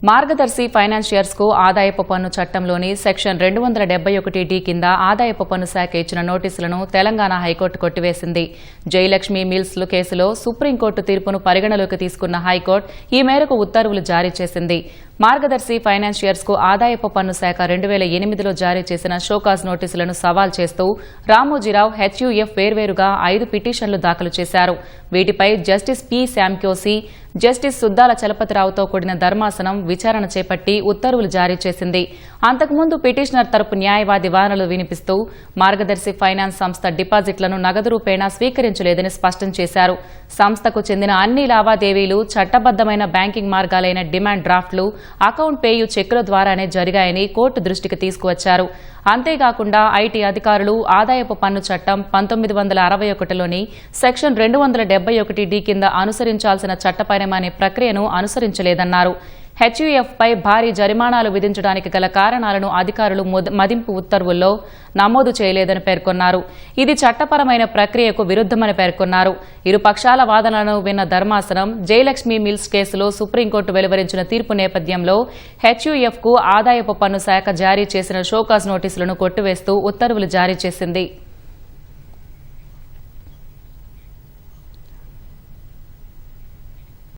మార్గదర్శి financiers కు ఆదాయపు పన్ను చట్టంలోని సెక్షన్ 271D కింద ఆదాయపు పన్ను శాఖ ఇచ్చిన నోటీసులను తెలంగాణ హైకోర్టు కొట్టివేసింది. జయలక్ష్మి మిల్స్ కేసులో సుప్రీంకోర్టు తీర్పును పరిగణలోకి తీసుకున్న హైకోర్టు ఈ మేరకు ఉత్తర్వులు జారీ చేసింది. మార్గదర్శి ఫైనాన్షియర్స్ కు ఆదాయపు పన్ను శాఖ 2008లో జారీ చేసిన షోకాజ్ నోటీసులను సవాల్ చేస్తూ రామోజీరావు, హెచ్యుఎఫ్ వేర్వేరుగా 5 పిటిషన్లు దాఖలు చేశారు. వీటిపై జస్టిస్ పి శామ్కోసి, జస్టిస్ సుద్దాల చలపతిరావుతో కూడిన ధర్మాసనం విచారణ చేపట్టి ఉత్తర్వులు జారీ చేసింది. అంతకుముందు పిటిషనర్ తరపు న్యాయవాది వాదనలు వినిపిస్తూ మార్గదర్శి ఫైనాన్స్ సంస్థ డిపాజిట్లను నగదు రూపేణా స్వీకరించలేదని స్పష్టం చేశారు. సంస్థకు చెందిన అన్ని లావాదేవీలు చట్టబద్దమైన బ్యాంకింగ్ మార్గాలైన డిమాండ్ డ్రాఫ్ట్లు, అకౌంట్ పేయు చెక్కుల ద్వారానే జరిగాయని కోర్టు దృష్టికి తీసుకువచ్చారు. అంతేకాకుండా ఐటీ అధికారులు ఆదాయపు పన్ను చట్టం 1961లోని సెక్షన్ 271D కింద అనుసరించాల్సిన చట్టపరమైన ప్రక్రియను అనుసరించలేదన్నారు. హెచ్యుఎఫ్ పై భారీ జరిమానాలు విధించడానికి గల కారణాలను అధికారులు మదింపు ఉత్తర్వుల్లో నమోదు చేయలేదని పేర్కొన్నారు. ఇది చట్టపరమైన ప్రక్రియకు విరుద్దమని పేర్కొన్నారు. ఇరు పక్షాల వాదనలను విన్న ధర్మాసనం జయలక్ష్మి మిల్స్ కేసులో సుప్రీంకోర్టు వెలువరించిన తీర్పు నేపథ్యంలో హెచ్యుఎఫ్ కు ఆదాయపు పన్ను శాఖ జారీ చేసిన షోకాజ్ నోటీసులను కొట్టివేస్తూ ఉత్తర్వులు జారీ చేసింది.